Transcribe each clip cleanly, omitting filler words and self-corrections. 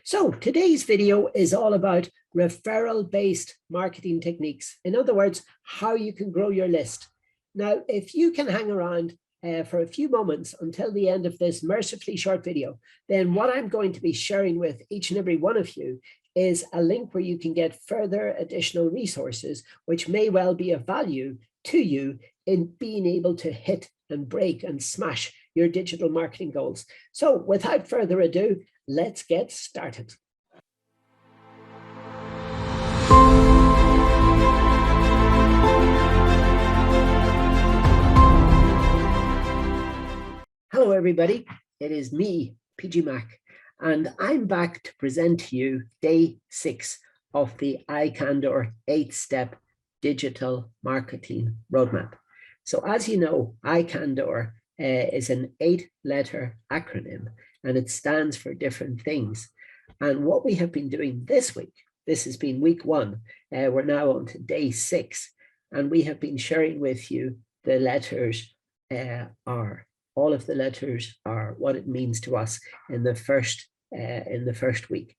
So today's video is all about referral-based marketing techniques. In other words, how you can grow your list. Now, if you can hang around for a few moments until the end of this mercifully short video, then what I'm going to be sharing with each and every one of you is a link where you can get further additional resources, which may well be of value to you in being able to hit and break and smash your digital marketing goals. So without further ado, let's get started. Hello, everybody. It is me, PG Mac, and I'm back to present to you day 6 of the iCanDOur 8-step digital marketing roadmap. So as you know, iCanDOur is an 8-letter acronym, and it stands for different things. And what we have been doing this week, this has been week 1, we're now on to day 6, and we have been sharing with you the letters R. All of the letters are what it means to us in the first week,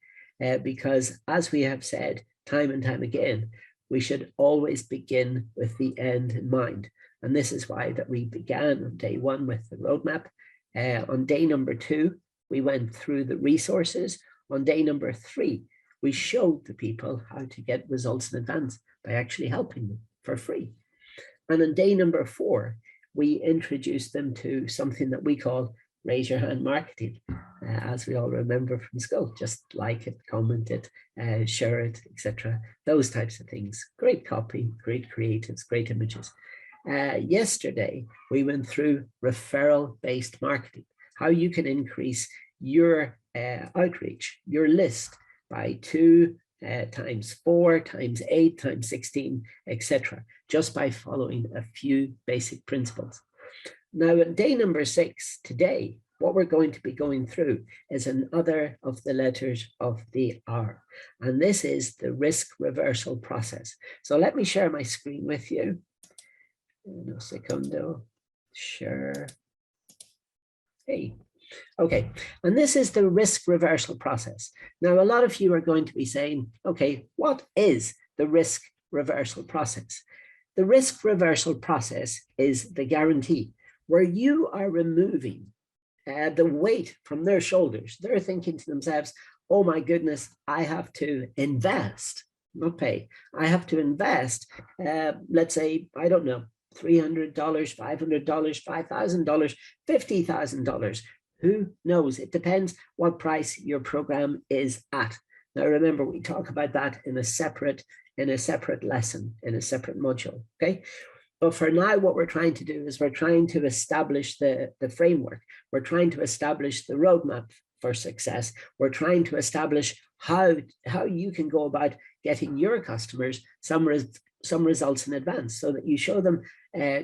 because as we have said time and time again, we should always begin with the end in mind. And this is why that we began on day 1 with the roadmap. On day number 2, we went through the resources. On day number 3, we showed the people how to get results in advance by actually helping them for free. And on day number 4, we introduced them to something that we call raise your hand marketing, as we all remember from school. Just like it, comment it, share it, etc. Those types of things. Great copy, great creatives, great images. Yesterday, we went through referral-based marketing, how you can increase your outreach, your list by 2 times 4 times 8 times 16, etc., just by following a few basic principles. Now, on day number 6 today, what we're going to be going through is another of the letters of the R, and this is the risk reversal process. So let me share my screen with you. Un segundo, share. Hey. Okay, and this is the risk reversal process. Now, a lot of you are going to be saying, okay, what is the risk reversal process? The risk reversal process is the guarantee where you are removing the weight from their shoulders. They're thinking to themselves, oh my goodness, I have to invest, not pay. I have to invest, let's say, I don't know, $300, $500, $5,000, $50,000. Who knows? It depends what price your program is at. Now, remember, we talk about that in a separate lesson, in a separate module, okay? But for now, what we're trying to do is we're trying to establish the framework. We're trying to establish the roadmap for success. We're trying to establish how you can go about getting your customers some results in advance so that you show them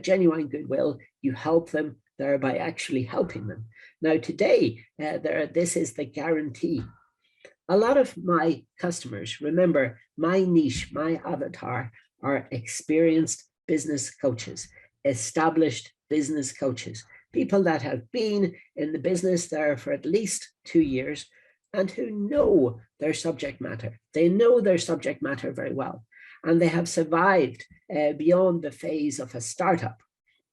genuine goodwill, you help them, thereby actually helping them. Now today, this is the guarantee. A lot of my customers, remember, my niche, my avatar are experienced business coaches, established business coaches, people that have been in the business there for at least 2 years and who know their subject matter. They know their subject matter very well, and they have survived beyond the phase of a startup.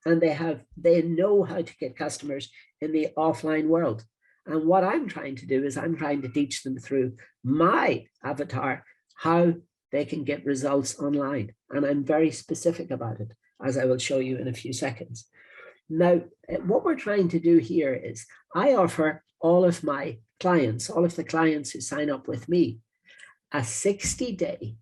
And they know how to get customers in the offline world. And what I'm trying to do is I'm trying to teach them through my avatar how they can get results online. And I'm very specific about it, as I will show you in a few seconds. Now, what we're trying to do here is I offer all of my clients, all of the clients who sign up with me, a 60-day,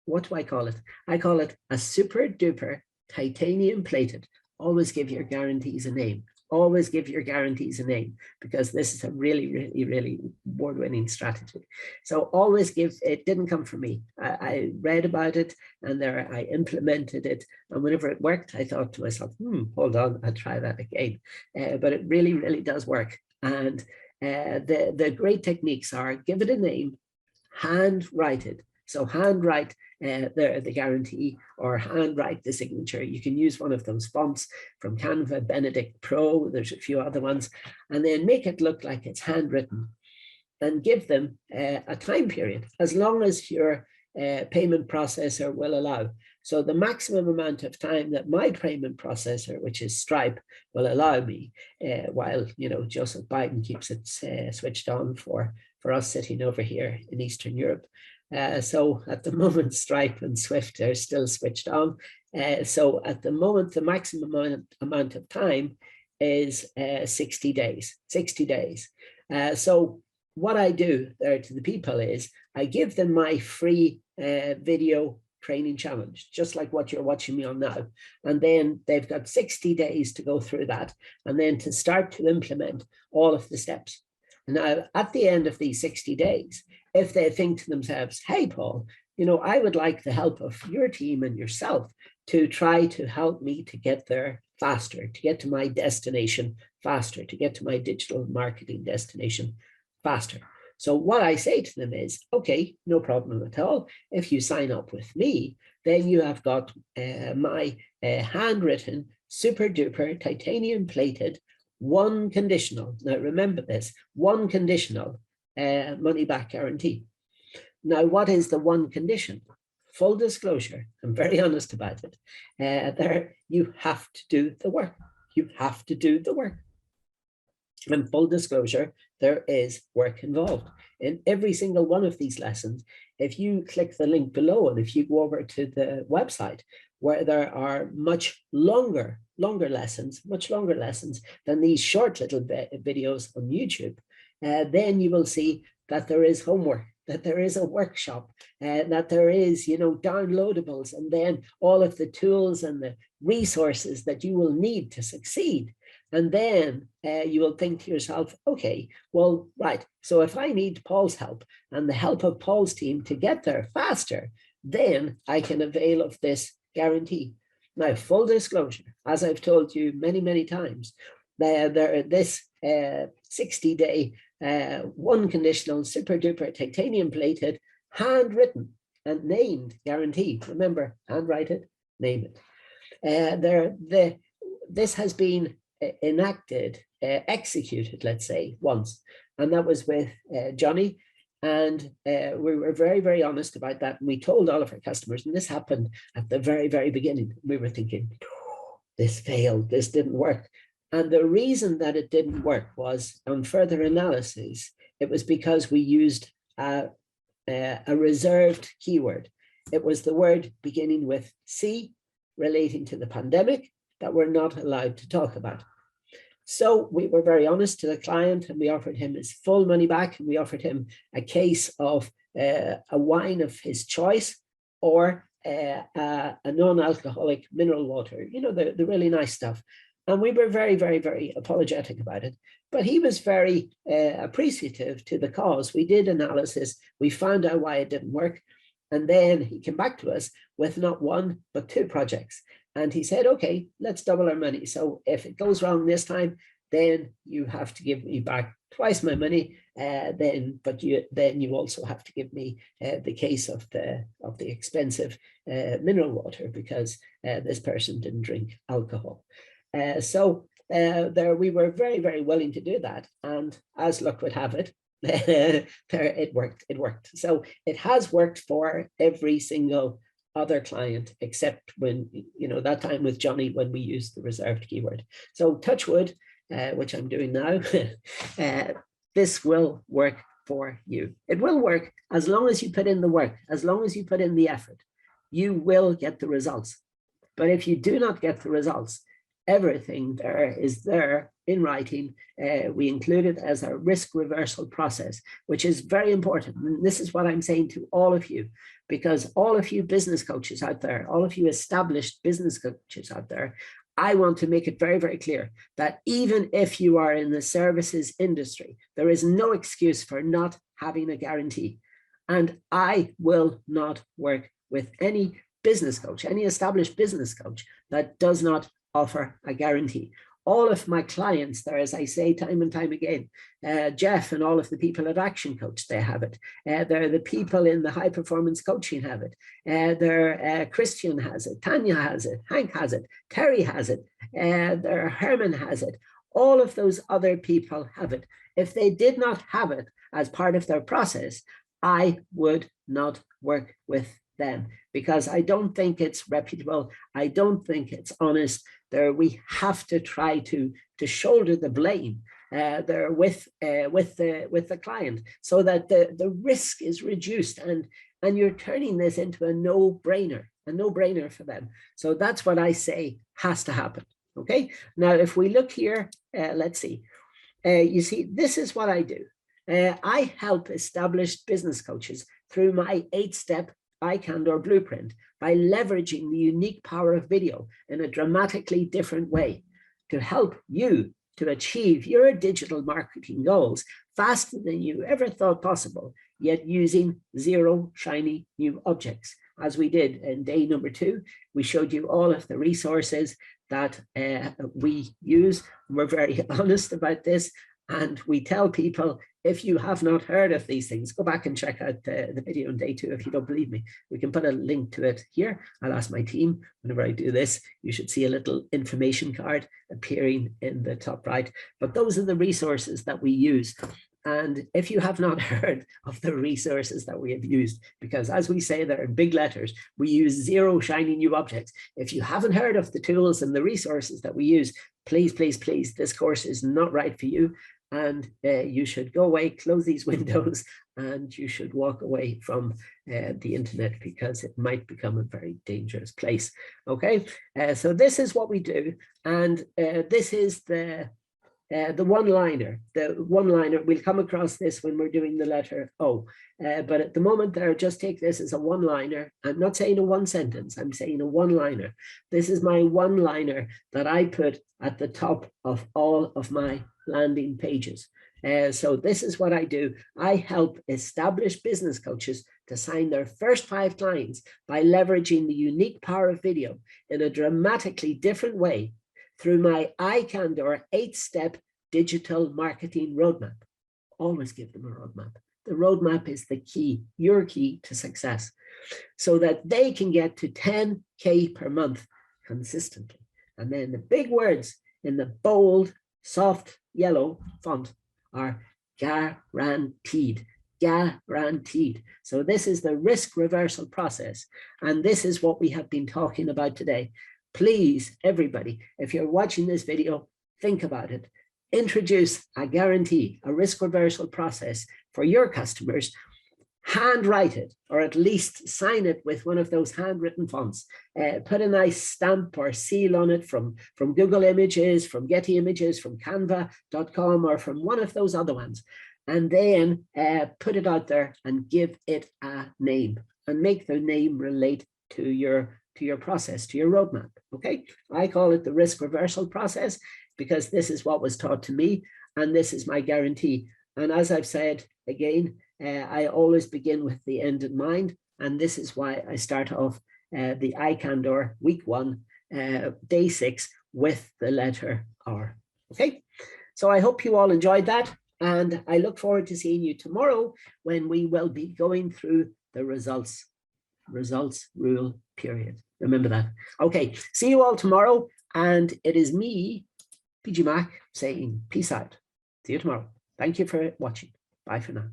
what do I call it? I call it a super duper titanium plated. Always give your guarantees a name. Always give your guarantees a name, because this is a really, really, really award-winning strategy. So always give, it didn't come from me. I read about it and I implemented it. And whenever it worked, I thought to myself, hold on, I'll try that again. But it really, really does work. And the great techniques are give it a name, handwrite it. So handwrite the guarantee or handwrite the signature. You can use one of those fonts from Canva, Benedict Pro. There's a few other ones, and then make it look like it's handwritten. and give them a time period, as long as your payment processor will allow. So the maximum amount of time that my payment processor, which is Stripe, will allow me, while Joseph Biden keeps it switched on for us sitting over here in Eastern Europe. So at the moment, Stripe and Swift are still switched on. So at the moment, the maximum amount of time is 60 days. 60 days. So what I do there to the people is I give them my free video training challenge, just like what you're watching me on now. And then they've got 60 days to go through that and then to start to implement all of the steps. Now, at the end of these 60 days, if they think to themselves, hey, Paul, I would like the help of your team and yourself to try to help me to get there faster, to get to my destination faster, to get to my digital marketing destination faster. So what I say to them is, okay, no problem at all. If you sign up with me, then you have got my handwritten, super duper, titanium plated, one conditional. Now remember this, one conditional money back guarantee. Now, what is the one condition? Full disclosure, I'm very honest about it. You have to do the work. You have to do the work. And full disclosure, there is work involved. In every single one of these lessons, if you click the link below and if you go over to the website where there are much longer lessons than these short little videos on YouTube, then you will see that there is homework, that there is a workshop, that there is, downloadables, and then all of the tools and the resources that you will need to succeed. And then you will think to yourself, okay, well, right, so if I need Paul's help and the help of Paul's team to get there faster, then I can avail of this guarantee. Now, full disclosure, as I've told you many, many times, this 60-day, one conditional, super duper, titanium plated, handwritten and named guarantee. Remember, handwrite it, name it. This has been enacted, executed, let's say, once, and that was with Johnny. And we were very, very honest about that. And we told all of our customers, and this happened at the very, very beginning. We were thinking, this failed, this didn't work. And the reason that it didn't work was, on further analysis, it was because we used a reserved keyword. It was the word beginning with C, relating to the pandemic, that we're not allowed to talk about. So we were very honest to the client, and we offered him his full money back, and we offered him a case of a wine of his choice, or a non-alcoholic mineral water, the really nice stuff. And we were very, very, very apologetic about it. But he was very appreciative to the cause. We did analysis. We found out why it didn't work. And then he came back to us with not one, but 2 projects. And he said, okay, let's double our money. So if it goes wrong this time, then you have to give me back twice my money. Then you also have to give me the case of the expensive mineral water, because this person didn't drink alcohol. So we were very, very willing to do that. And as luck would have it, it worked. So it has worked for every single other client, except when, that time with Johnny, when we used the reserved keyword. So touch wood, which I'm doing now, this will work for you. It will work as long as you put in the work, as long as you put in the effort, you will get the results. But if you do not get the results, everything there is there in writing. We include it as a risk reversal process, which is very important. And this is what I'm saying to all of you, because all of you business coaches out there, all of you established business coaches out there, I want to make it very, very clear that even if you are in the services industry, there is no excuse for not having a guarantee. And I will not work with any business coach, any established business coach that does not offer a guarantee. All of my clients there, as I say time and time again, Jeff and all of the people at Action Coach, they have it. They're the people in the high performance coaching have it. Christian has it, Tanya has it, Hank has it, Terry has it, Herman has it. All of those other people have it. If they did not have it, as part of their process, I would not work with them, because I don't think it's reputable. I don't think it's honest. We have to try to shoulder the blame there with the client, so that the risk is reduced, and you're turning this into a no-brainer for them. So that's what I say has to happen. Okay, now if we look here, let's see. You see, this is what I do. I help established business coaches through my 8-step iCanDOur blueprint by leveraging the unique power of video in a dramatically different way to help you to achieve your digital marketing goals faster than you ever thought possible, yet using zero shiny new objects. As we did in day number 2, we showed you all of the resources that we use. We're very honest about this, and we tell people, if you have not heard of these things, go back and check out the video on day 2 if you don't believe me. We can put a link to it here. I'll ask my team whenever I do this. You should see a little information card appearing in the top right. But those are the resources that we use. And if you have not heard of the resources that we have used, because as we say there in big letters, we use zero shiny new objects. If you haven't heard of the tools and the resources that we use, please, please, please, this course is not right for you. And you should go away, close these windows, and you should walk away from the internet, because it might become a very dangerous place. Okay, so this is what we do. And this is the one-liner. The one-liner, we'll come across this when we're doing the letter O. But at the moment there, just take this as a one-liner. I'm not saying a one sentence, I'm saying a one-liner. This is my one-liner that I put at the top of all of my landing pages. So this is what I do. I help established business coaches to sign their first 5 clients by leveraging the unique power of video in a dramatically different way through my iCanDOur 8-step digital marketing roadmap. Always give them a roadmap. The roadmap is the key, your key to success, so that they can get to 10K per month consistently. And then the big words in the bold, soft yellow font are guaranteed. Guaranteed. So this is the risk reversal process. And this is what we have been talking about today. Please, everybody, if you're watching this video, think about it. Introduce a guarantee, a risk reversal process for your customers. Handwrite it, or at least sign it with one of those handwritten fonts. Put a nice stamp or seal on it from Google Images, from Getty Images, from canva.com, or from one of those other ones. And then put it out there and give it a name, and make the name relate to your process, to your roadmap. Okay, I call it the risk reversal process, because this is what was taught to me, and this is my guarantee. And as I've said again, I always begin with the end in mind, and this is why I start off the iCanDOur week 1, day 6 with the letter R. Okay, so I hope you all enjoyed that, and I look forward to seeing you tomorrow when we will be going through the results rule period. Remember that. Okay, see you all tomorrow, and it is me, PG Mac, saying peace out. See you tomorrow. Thank you for watching. Bye for now.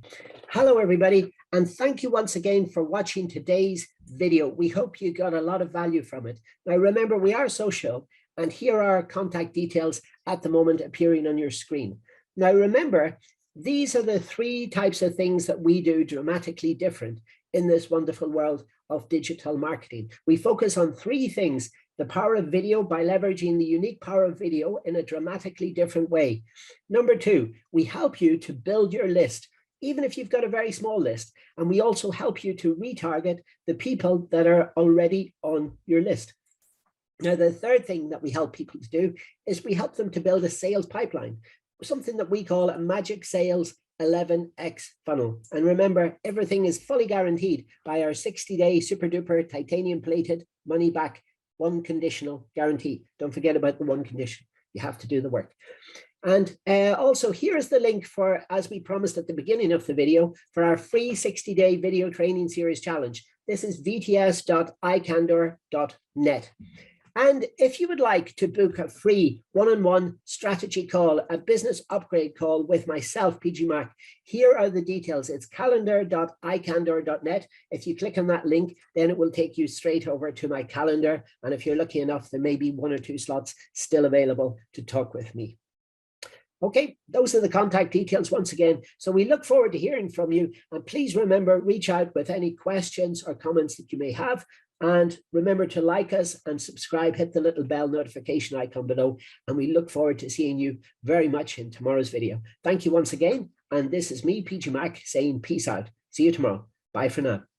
Hello, everybody, and thank you once again for watching today's video. We hope you got a lot of value from it. Now, remember, we are social, and here are our contact details at the moment appearing on your screen. Now, remember, these are the 3 types of things that we do dramatically different in this wonderful world of digital marketing. We focus on 3 things: the power of video by leveraging the unique power of video in a dramatically different way. Number 2, we help you to build your list, even if you've got a very small list. And we also help you to retarget the people that are already on your list. Now, the 3rd thing that we help people to do is we help them to build a sales pipeline, something that we call a magic sales 11x funnel. And remember, everything is fully guaranteed by our 60-day super duper titanium plated money back, one conditional guarantee. Don't forget about the one condition. You have to do the work. And also, here's the link for, as we promised at the beginning of the video, for our free 60-day video training series challenge. This is vts.icandour.net. And if you would like to book a free one-on-one strategy call, a business upgrade call with myself, PG Mac, here are the details. It's calendar.icandour.net. If you click on that link, then it will take you straight over to my calendar. And if you're lucky enough, there may be 1 or 2 slots still available to talk with me. Okay, those are the contact details once again. So we look forward to hearing from you. And please remember, reach out with any questions or comments that you may have. And remember to like us and subscribe, hit the little bell notification icon below. And we look forward to seeing you very much in tomorrow's video. Thank you once again. And this is me, PG Mac, saying peace out. See you tomorrow. Bye for now.